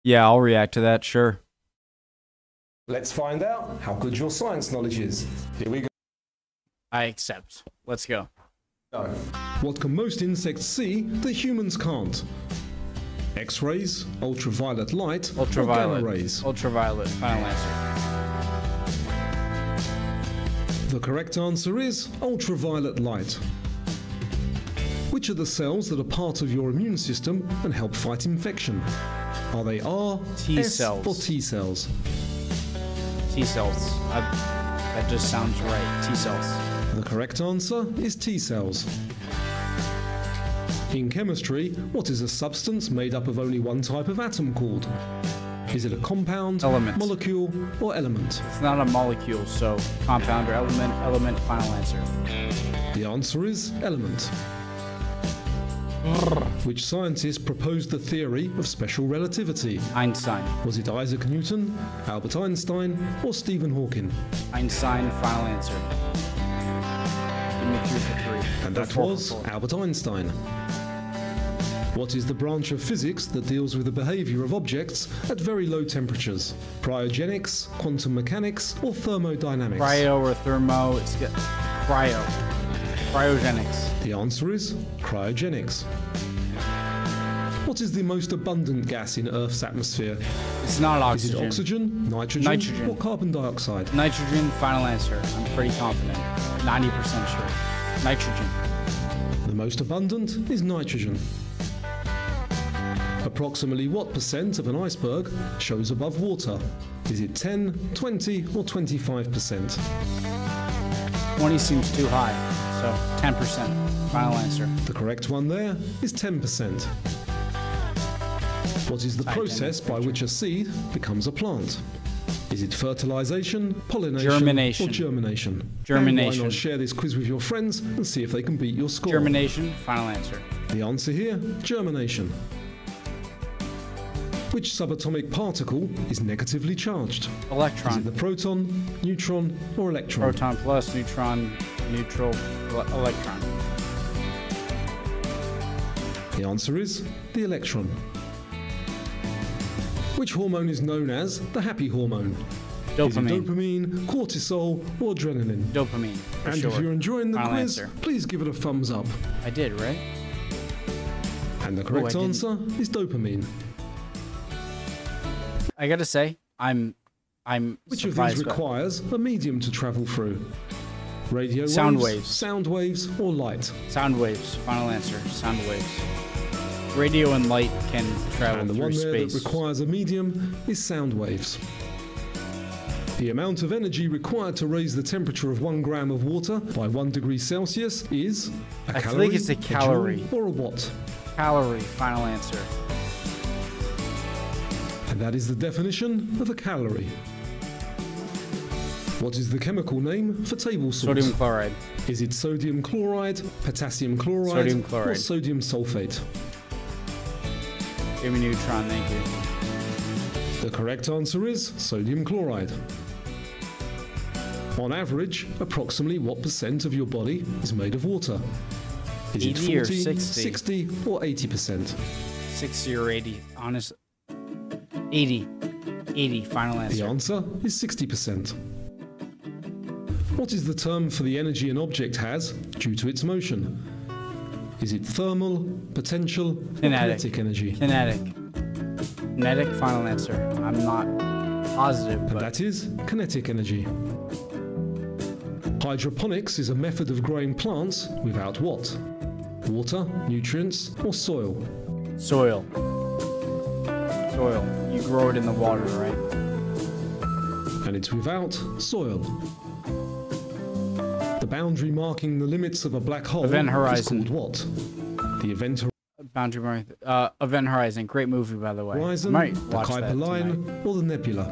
Yeah, I'll react to that, sure. Let's find out how good your science knowledge is. Here we go. I accept. Let's go. What can most insects see that humans can't? X-rays, ultraviolet light, or gamma rays? Ultraviolet. Final answer. The correct answer is ultraviolet light. Which are the cells that are part of your immune system and help fight infection? Are they R, T S, cells. or T cells? T cells. That just sounds right. T cells. The correct answer is T cells. In chemistry, what is a substance made up of only one type of atom called? Is it a compound, Element. molecule, or element? It's not a molecule, so compound or element. Element. Final answer. The answer is element. Which scientist proposed the theory of special relativity? Einstein. Was it Isaac Newton, Albert Einstein, or Stephen Hawking? Einstein. Final answer. Give me 2 for 3. And that was Albert Einstein. What is the branch of physics that deals with the behavior of objects at very low temperatures? Cryogenics, quantum mechanics, or thermodynamics? Cryo or thermo. It's good. Cryo. Cryogenics. The answer is cryogenics. What is the most abundant gas in Earth's atmosphere? It's not Is oxygen. it oxygen, nitrogen, or carbon dioxide? Nitrogen. Final answer. I'm pretty confident. 90% sure. Nitrogen. The most abundant is nitrogen. Approximately what percent of an iceberg shows above water? Is it 10, 20, or 25%? 20 seems too high, so 10%. Final answer. The correct one there is 10%. What is the process by which a seed becomes a plant? Is it fertilization, pollination, Germination. or germination? Germination. And why not share this quiz with your friends and see if they can beat your score? Germination. Final answer. The answer here, germination. Which subatomic particle is negatively charged? Is it Electron. the proton, neutron, or electron? Proton plus neutron, neutral, electron. The answer is the electron. Which hormone is known as the happy hormone? Is it Dopamine. dopamine, cortisol, or adrenaline? Dopamine. For And sure. if you're enjoying the Final quiz, answer. please give it a thumbs up. I did, right? And the correct I didn't. answer is dopamine. I gotta say, I'm Which of surprised these by- requires a medium to travel through? Radio Sound waves, waves. sound waves, or light? Sound waves. Final answer. Sound waves. Radio and light can travel And the through one there space. that requires a medium is sound waves. The amount of energy required to raise the temperature of 1 gram of water by 1 degree Celsius is a I calorie, think it's a joule, calorie. or a watt. Calorie. Final answer. And that is the definition of a calorie. What is the chemical name for table salt? Sodium chloride. Is it sodium chloride, potassium chloride, Sodium or chloride. sodium sulfate? Give me neutron. Thank you. The correct answer is sodium chloride. On average, approximately what percent of your body is made of water? Is it 80 or 40, 60? 60, or 80%? 60 or 80. Honest. 80. 80. Final The answer. answer is 60%. What is the term for the energy an object has due to its motion? Is it thermal, potential, or kinetic energy? Kinetic. Kinetic. Final answer. I'm not positive, And but that is kinetic energy. Hydroponics is a method of growing plants without what? Water, nutrients, or soil? soil. Soil. You grow it in the water, right? And it's without soil. The boundary marking the limits of a black hole Event is horizon. called what? The event Boundary Mark. Event Horizon. Great movie, by the way. horizon, I might the watch that Kuiper line, tonight. or the nebula?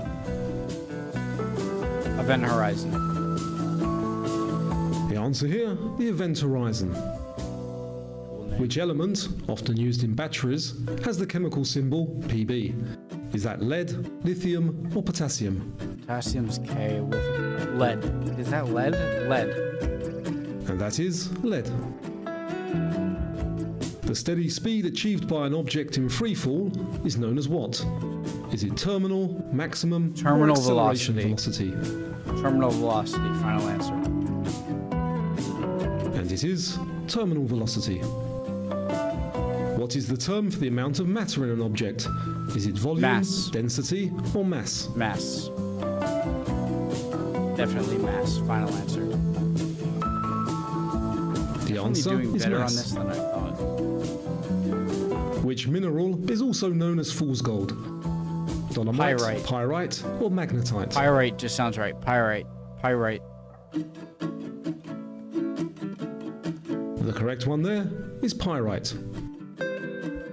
Event Horizon. The answer here, the event horizon. Cool name. Which element, often used in batteries, has the chemical symbol Pb? Is that lead, lithium, or potassium? Potassium's K with lead. Is that lead? Lead. And that is lead. The steady speed achieved by an object in freefall is known as what? Is it terminal, maximum, Terminal or acceleration velocity. velocity? Terminal velocity, final answer. And it is terminal velocity. What is the term for the amount of matter in an object? Is it volume, Mass. density, or mass? Mass. Definitely mass, final answer. The answer Doing is better on mass. this than I thought. Which mineral is also known as fool's gold? Dolomite, Pyrite. pyrite, or magnetite? Pyrite just sounds right. Pyrite. Pyrite. The correct one there is pyrite.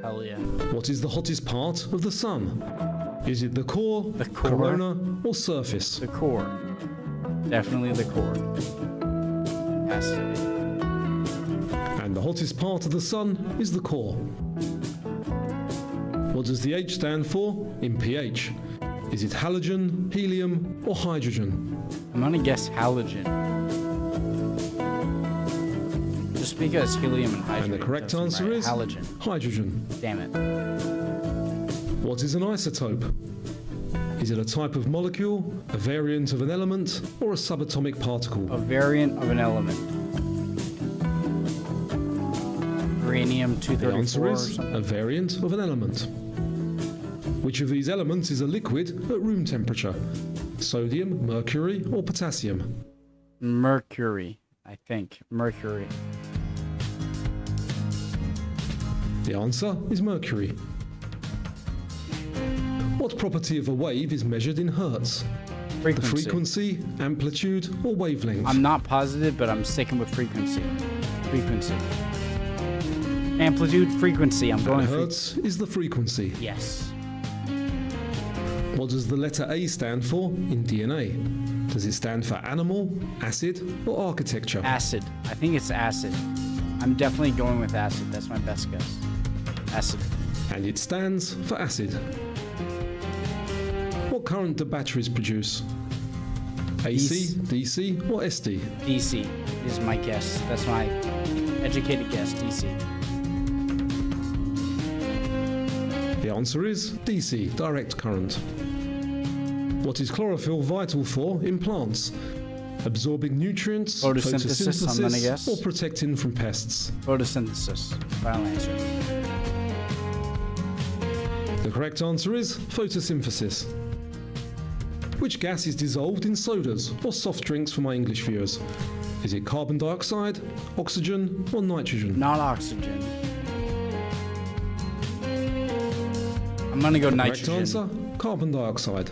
Hell yeah. What is the hottest part of the sun? Is it the core, The core? corona, or surface? The core. Definitely the core. Has to be. And the hottest part of the sun is the core. What does the H stand for in pH? Is it halogen, helium, or hydrogen? I'm gonna guess halogen. Just because helium and hydrogen. And the correct doesn't answer right. is halogen. hydrogen. Damn it. What is an isotope? Is it a type of molecule, a variant of an element, or a subatomic particle? A variant of an element. Uranium The 234 answer or is something. a variant of an element. Which of these elements is a liquid at room temperature? Sodium, mercury, or potassium? Mercury, I think. Mercury. The answer is mercury. What property of a wave is measured in hertz? The frequency, amplitude, or wavelength? I'm not positive, but I'm sticking with frequency. Frequency. Amplitude, frequency. I'm going And for. hertz is the frequency. Yes. What does the letter A stand for in DNA? Does it stand for animal, acid, or architecture? Acid. I think it's acid. I'm definitely going with acid. That's my best guess. Acid. And it stands for acid. What current do batteries produce? AC, DC, or SD? DC is my guess. That's my educated guess. DC. The answer is DC, direct current. What is chlorophyll vital for in plants? Absorbing nutrients, Photosynthesis, I'm gonna guess. or protecting from pests? Photosynthesis. Final answer. The correct answer is photosynthesis. Which gas is dissolved in sodas or soft drinks for my English viewers? Is it carbon dioxide, oxygen, or nitrogen? Not oxygen. I'm gonna go Correct nitrogen. answer, carbon dioxide.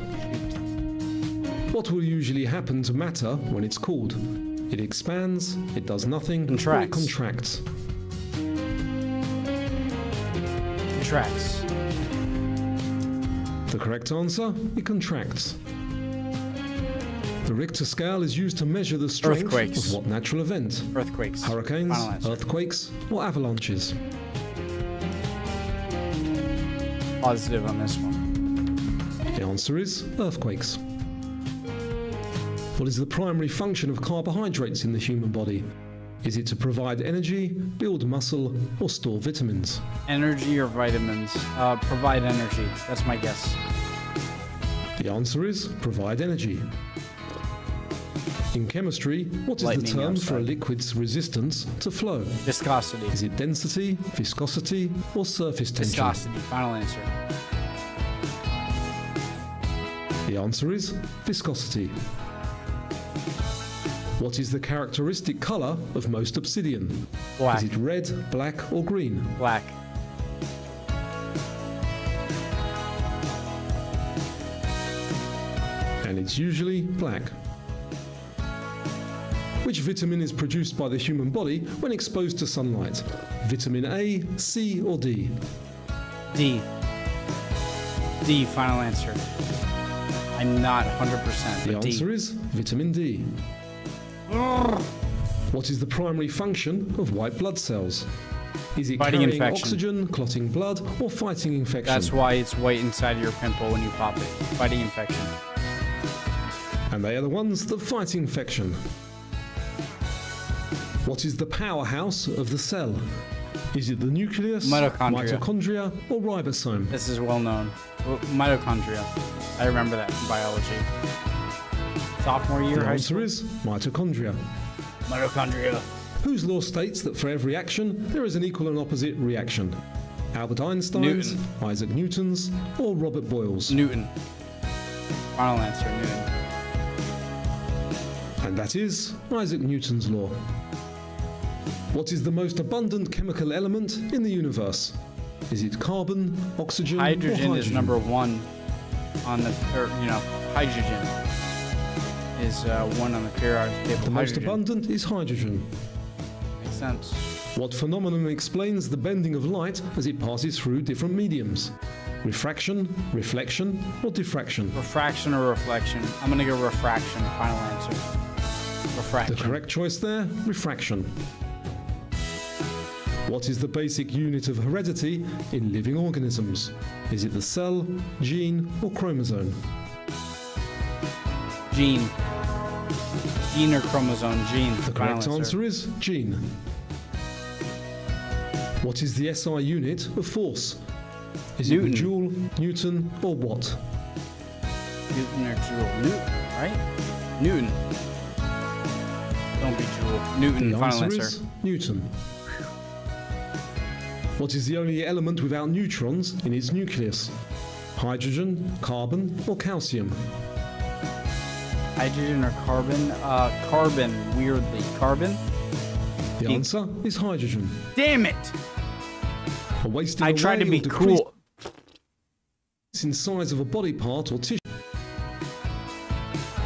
What will usually happen to matter when it's cooled? It expands, it does nothing, or it Contracts. contracts. Tracks. The correct answer, it contracts. The Richter scale is used to measure the strength Earthquakes. of what natural event? Earthquakes. Hurricanes, Final answer. earthquakes, or avalanches? Positive on this one. The answer is earthquakes. What is the primary function of carbohydrates in the human body? Is it to provide energy, build muscle, or store vitamins? Energy or vitamins? Provide energy. That's my guess. The answer is provide energy. In chemistry, what is Lightning the term for a outside. liquid's resistance to flow? Viscosity. Is it density, viscosity, or surface tension? Viscosity. Final answer. The answer is viscosity. What is the characteristic colour of most obsidian? Black. Is it red, black, or green? Black. And it's usually black. Which vitamin is produced by the human body when exposed to sunlight? Vitamin A, C, or D? D. D. Final answer. I'm not 100%. The But answer D. is vitamin D. What is the primary function of white blood cells? Is it Fighting carrying infection. oxygen, clotting blood, or fighting infection? That's why it's white inside your pimple when you pop it. Fighting infection. And they are the ones that fight infection. What is the powerhouse of the cell? Is it the nucleus, mitochondria, or ribosome? This is well known. Mitochondria. I remember that from biology. Sophomore year The high answer school. is mitochondria. Mitochondria. Whose law states that for every action, there is an equal and opposite reaction? Albert Einstein's, Newton. Isaac Newton's, or Robert Boyle's? Newton. Final answer, Newton. And that is Isaac Newton's law. What is the most abundant chemical element in the universe? Is it carbon, oxygen, or Hydrogen is number one on the, hydrogen is one on the periodic table. The most Hydrogen. abundant is hydrogen. Makes sense. What phenomenon explains the bending of light as it passes through different mediums? Refraction, reflection, or diffraction? Refraction or reflection? I'm gonna go refraction. Final answer. Refraction. The correct choice there, refraction. What is the basic unit of heredity in living organisms? Is it the cell, gene, or chromosome? Gene. Gene or chromosome? Gene. The correct answer is gene. What is the SI unit of force? Is it the Newton. joule, Newton, or watt? Newton or joule? Newton, right? Newton. Don't be joule. Newton. The Final answer answer. is Newton. What is the only element without neutrons in its nucleus? Hydrogen, carbon, or calcium? Hydrogen or carbon? Carbon. Weirdly, carbon. The answer is hydrogen. Damn it! A wasting I tried to away be or decrease cool. in size of a body part or tissue.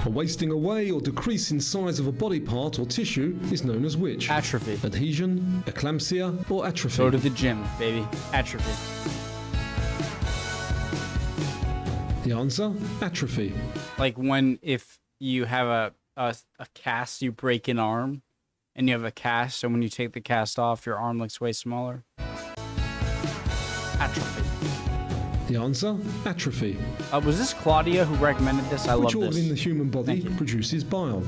A wasting away or decrease in size of a body part or tissue is known as which? Atrophy. Adhesion, eclampsia, or atrophy? Go to the gym, baby. Atrophy. The answer, atrophy. Like if you have a cast, you break an arm, and you have a cast, and when you take the cast off, your arm looks way smaller. Atrophy. The answer, atrophy. Was this Claudia who recommended this? I Which love organ in the this. human body Thank you. produces bile?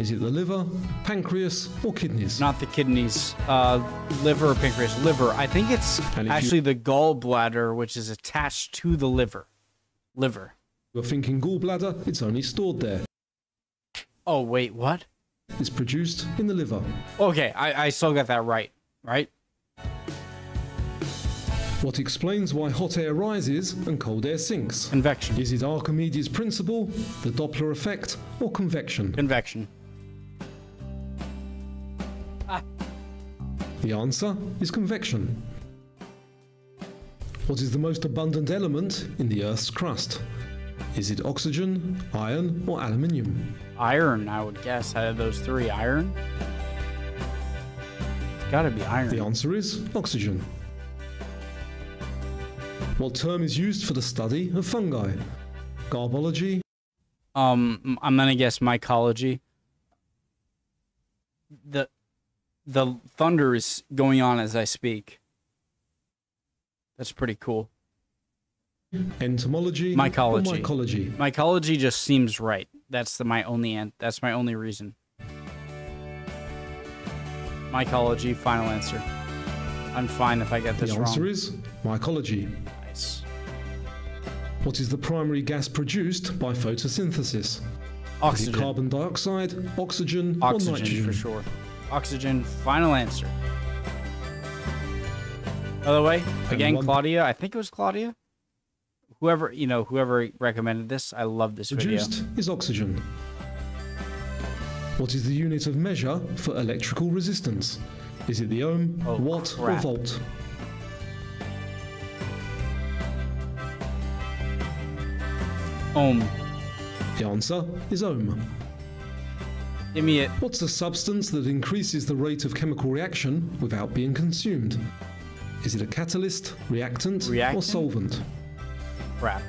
Is it the liver, pancreas, or kidneys? Not the kidneys. Liver or pancreas? Liver. I think it's And if actually the gallbladder, which is attached to the liver. Liver. You're thinking gallbladder, it's only stored there. Oh, wait, what? It's produced in the liver. Okay, I still got that right. Right? What explains why hot air rises and cold air sinks? Convection. Is it Archimedes' principle, the Doppler effect, or convection? Convection. The answer is convection. What is the most abundant element in the Earth's crust? Is it oxygen, iron, or aluminium? Iron, I would guess. Out of those three, iron? It's gotta be iron. The answer is oxygen. What term is used for the study of fungi? Garbology, I'm gonna guess mycology. The thunder is going on as I speak. That's pretty cool. entomology, Mycology. or mycology? Mycology just seems right. That's my only reason. Mycology, final answer. I'm fine if I get this The wrong. answer is mycology. Nice. What is the primary gas produced by photosynthesis? Is it Oxygen. carbon dioxide, oxygen, or Oxygen nitrogen? for sure. Oxygen, final answer. By the way, again, Claudia, I think it was Claudia. Whoever recommended this, I love this video. Produced is oxygen. What is the unit of measure for electrical resistance? Is it the ohm, Oh, watt, or crap. volt? Ohm. The answer is ohm. Give me it. What's the substance that increases the rate of chemical reaction without being consumed? Is it a catalyst, reactant, or Reactant? solvent? Crap.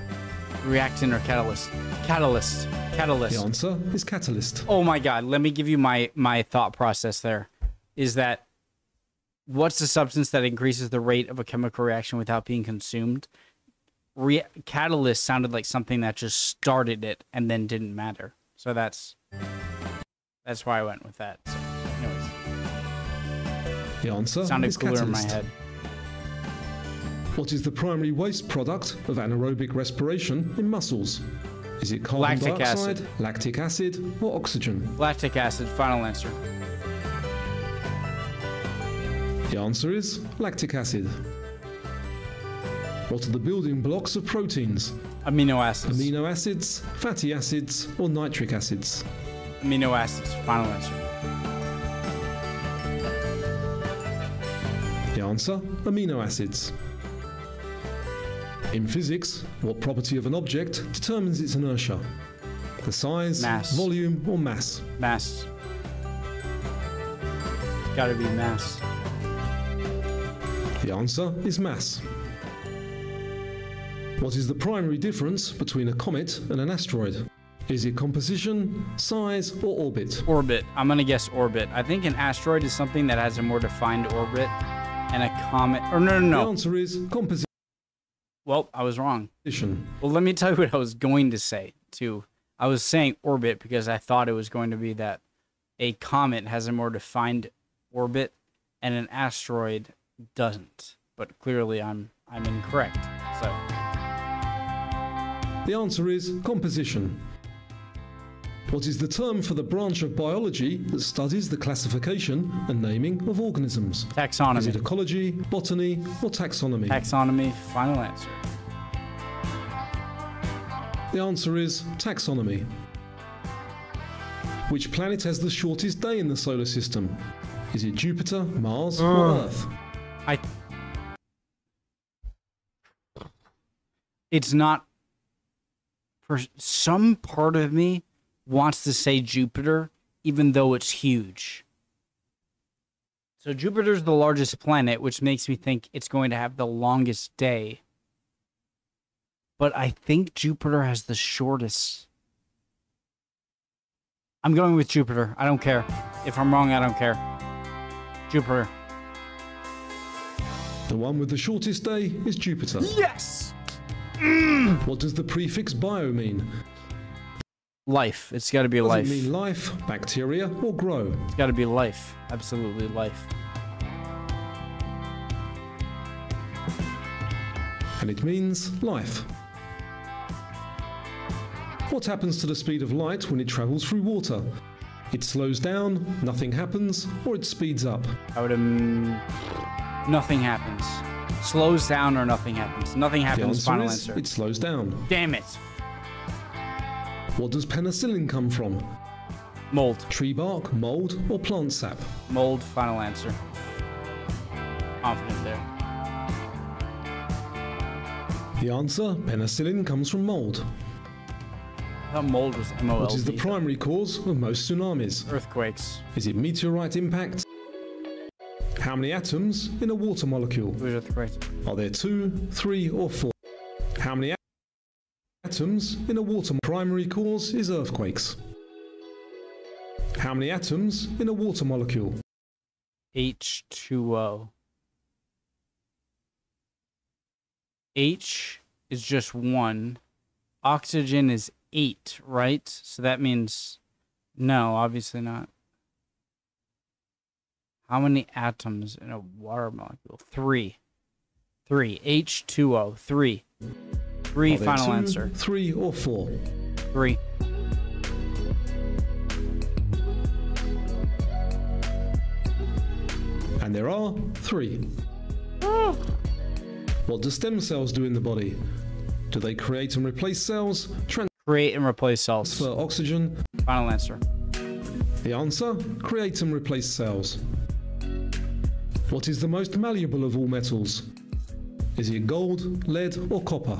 Reactant or catalyst? Catalyst. Catalyst. The answer is catalyst. Oh my god, let me give you my thought process there. Is that what's the substance that increases the rate of a chemical reaction without being consumed? Catalyst sounded like something that just started it and then didn't matter. So that's why I went with that. So, anyways. The answer Sounded is cooler catalyst. in my head. What is the primary waste product of anaerobic respiration in muscles? Is it carbon Lactic dioxide, acid. lactic acid, or oxygen? Lactic acid, final answer. The answer is lactic acid. What are the building blocks of proteins? Amino acids. Amino acids, fatty acids, or nitric acids? Amino acids, final answer. The answer, amino acids. In physics, what property of an object determines its inertia? The size, Mass. volume, or mass? Mass. Gotta be mass. The answer is mass. What is the primary difference between a comet and an asteroid? Is it composition, size, or orbit? Orbit. I'm gonna guess orbit. I think an asteroid is something that has a more defined orbit, and a comet. Or no. The answer is composition. Well, I was wrong. Well, let me tell you what I was going to say, too. I was saying orbit because I thought it was going to be that a comet has a more defined orbit and an asteroid doesn't. But clearly I'm incorrect. So The answer is composition. What is the term for the branch of biology that studies the classification and naming of organisms? Is it taxonomy. ecology, botany, or taxonomy? Taxonomy, final answer. The answer is taxonomy. Which planet has the shortest day in the solar system? Is it Jupiter, Mars, or Earth? It's not. For some part of me wants to say Jupiter, even though it's huge. So Jupiter's the largest planet, which makes me think it's going to have the longest day. But I think Jupiter has the shortest. I'm going with Jupiter. I don't care. If I'm wrong, I don't care. Jupiter. The one with the shortest day is Jupiter. Yes! What does the prefix bio mean? Life. It's got to be Does life. it mean life, bacteria, or grow? It's got to be life. Absolutely life. And it means life. What happens to the speed of light when it travels through water? It slows down, nothing happens, or it speeds up? I would nothing happens. Slows down or nothing happens. Nothing The happens. answer Final is answer. it slows down. Damn it. What does penicillin come from? Mold. Tree bark, mold, or plant sap? Mold. Final answer. Confident there. The answer, penicillin, comes from mold. I thought mold was MOLD. What is the primary cause of most tsunamis? Earthquakes. Is it meteorite impact? How many atoms in a water molecule? Who's earthquakes? Are there 2, 3, or 4? How many atoms in a water primary cause is earthquakes? How many atoms in a water molecule? H2O. H is just 1. Oxygen is 8, right? So that means no, obviously not. How many atoms in a water molecule? 3. 3. H2O. 3. 3. Are there Final 2, answer. 3, or 4? 3. And there are 3. What do stem cells do in the body? Do they create and replace cells? Create and replace cells. Transfer oxygen? Final answer. The answer, create and replace cells. What is the most malleable of all metals? Is it gold, lead, or copper?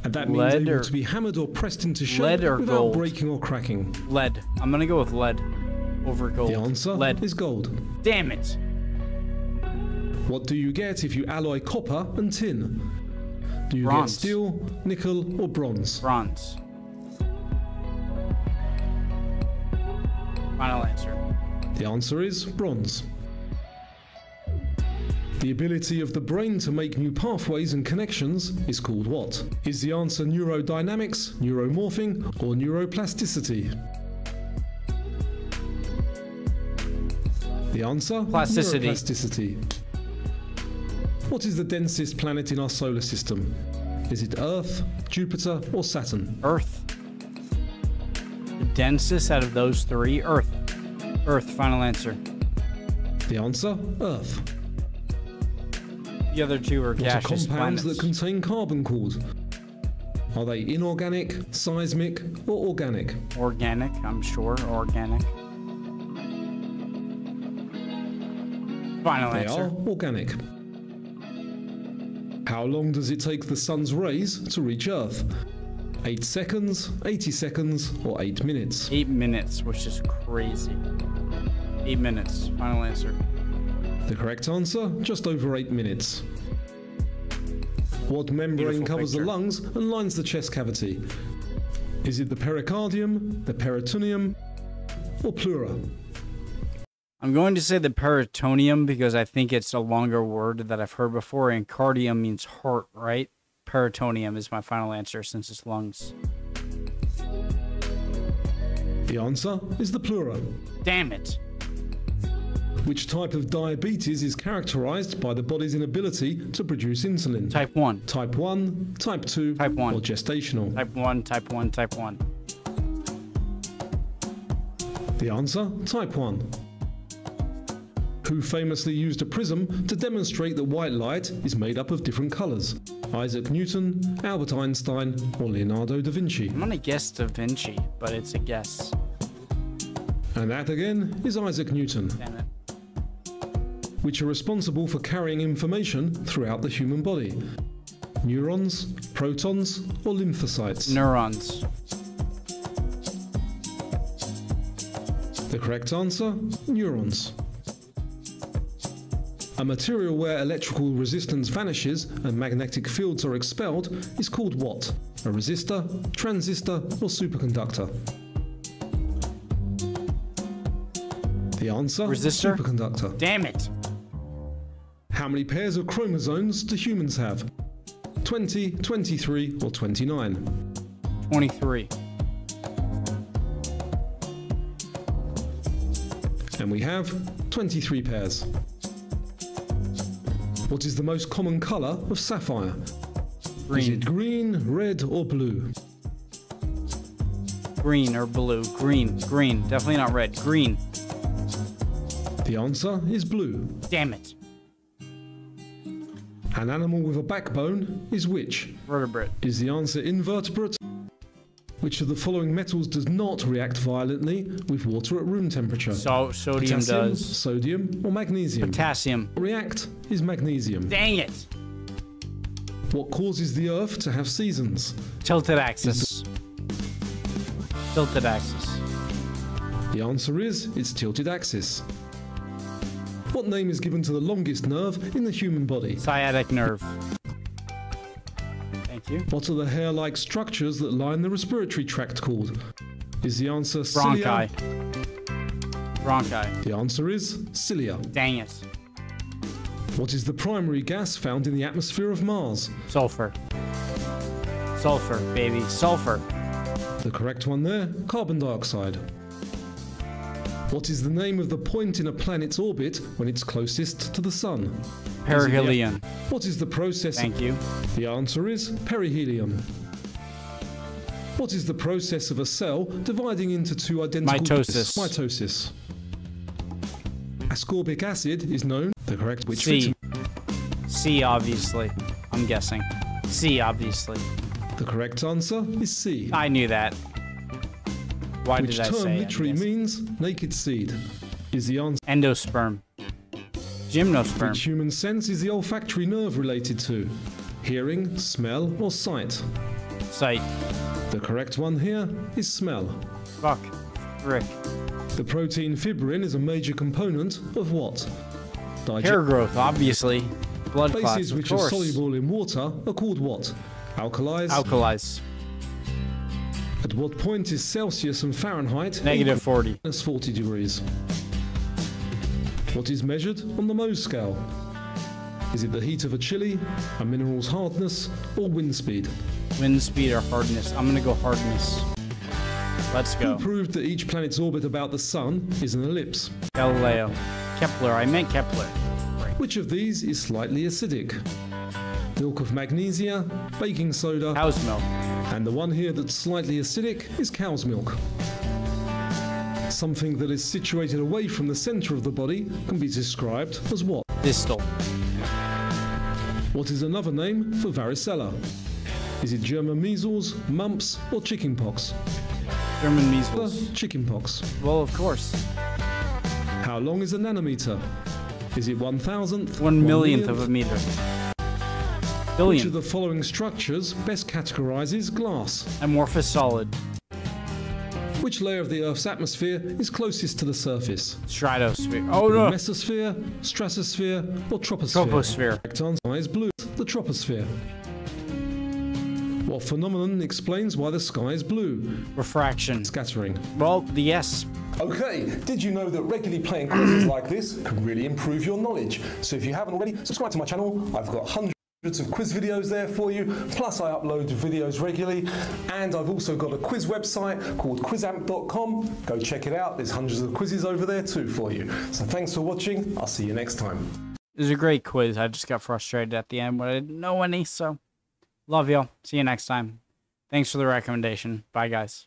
And that means Lead able or- to be hammered or pressed into shape Lead or without gold? breaking or cracking. Lead. I'm gonna go with lead over gold. The answer Lead. is gold. Damn it. What do you get if you alloy copper and tin? Do you Bronze. get steel, nickel, or bronze? Bronze. Final answer. The answer is bronze. The ability of the brain to make new pathways and connections is called what? Is the answer neurodynamics, neuromorphing, or neuroplasticity? The answer? Plasticity. Neuroplasticity. What is the densest planet in our solar system? Is it Earth, Jupiter, or Saturn? Earth. The densest out of those three, Earth. Earth, final answer. The answer? Earth. The other two are What are gaseous compounds planets. that contain carbon called? Are they inorganic, seismic, or organic? Organic, I'm sure. Organic. Final They answer. are organic. How long does it take the sun's rays to reach Earth? 8 seconds, 80 seconds, or 8 minutes? 8 minutes, which is crazy. 8 minutes. Final answer. The correct answer, just over 8 minutes. What membrane Beautiful covers picture. the lungs and lines the chest cavity? Is it the pericardium, the peritoneum, or pleura? I'm going to say the peritoneum because I think it's a longer word that I've heard before, and cardium means heart, right? Peritoneum is my final answer since it's lungs. The answer is the pleura. Damn it. Which type of diabetes is characterized by the body's inability to produce insulin? Type 1. Type 1, Type 2, Type 1. or gestational? Type 1, type 1, type 1. The answer, Type 1. Who famously used a prism to demonstrate that white light is made up of different colors? Isaac Newton, Albert Einstein, or Leonardo da Vinci? I'm going to guess Da Vinci, but it's a guess. And that again is Isaac Newton, Damn it. which are responsible for carrying information throughout the human body. Neurons, protons, or lymphocytes? Neurons. The correct answer, neurons. A material where electrical resistance vanishes and magnetic fields are expelled is called what? A resistor, transistor, or superconductor? The answer, Resistor? superconductor. Damn it. How many pairs of chromosomes do humans have? 20, 23, or 29? 23. And we have 23 pairs. What is the most common colour of sapphire? Is it Green. green, red, or blue? Green or blue. Green. Green. Definitely not red. Green. The answer is blue. Damn it. An animal with a backbone is which? Vertebrate. Is the answer invertebrate? Which of the following metals does not react violently with water at room temperature? So sodium Potassium, does. sodium, or magnesium? Potassium. React is magnesium. Dang it. What causes the Earth to have seasons? Tilted axis. Tilted axis. The answer is its tilted axis. What name is given to the longest nerve in the human body? Sciatic nerve. Thank you. What are the hair-like structures that line the respiratory tract called? Is the answer cilia? Bronchi. Bronchi. The answer is cilia. Dang it. What is the primary gas found in the atmosphere of Mars? Sulfur. Sulfur, baby. Sulfur. The correct one there, carbon dioxide. What is the name of the point in a planet's orbit when it's closest to the Sun? Perihelion. What is the process? Thank you. The answer is perihelion. What is the process of a cell dividing into two identical Mitosis. Mitosis. Ascorbic acid is known. The correct which C. C, obviously. I'm guessing. C, obviously. The correct answer is C. I knew that. Why Which did I term say literally it? means naked seed? Is the answer. Endosperm. Gymnosperm. Which human sense is the olfactory nerve related to? Hearing, smell, or sight? Sight. The correct one here is smell. Fuck. Frick. The protein fibrin is a major component of what? Hair growth, obviously. Blood clots, Bases of which are course. soluble in water are called what? Alkalis. Alkalis. At what point is Celsius and Fahrenheit Negative 40. minus 40 degrees? What is measured on the Mohs scale? Is it the heat of a chili, a mineral's hardness, or wind speed? Wind speed or hardness. I'm gonna go hardness. Let's Who go. proved that each planet's orbit about the Sun is an ellipse? Galileo. Kepler. I meant Kepler. Which of these is slightly acidic? Milk of magnesia, baking soda, Cow's milk. and the one here that's slightly acidic is cow's milk. Something that is situated away from the centre of the body can be described as what? Distal. What is another name for varicella? Is it German measles, mumps, or chickenpox? German measles. Chickenpox. Well, of course. How long is a nanometer? Is it 1,000th? 1/1,000,000th of a meter. Which Billion. of the following structures best categorizes glass? Amorphous solid. Which layer of the Earth's atmosphere is closest to the surface? Stratosphere. Oh The no. mesosphere, stratosphere, or troposphere? Troposphere. Correct answer is blue, the troposphere. What phenomenon explains why the sky is blue? Refraction. Scattering. Well, yes. Okay, did you know that regularly playing quizzes like this can really improve your knowledge? So if you haven't already, subscribe to my channel. I've got hundreds of quiz videos there for you, plus I upload videos regularly, and I've also got a quiz website called quizamp.com. Go check it out, there's hundreds of quizzes over there too for you. So thanks for watching, I'll see you next time. It was a great quiz. I just got frustrated at the end when I didn't know any, so love y'all. See you next time. Thanks for the recommendation. Bye, guys.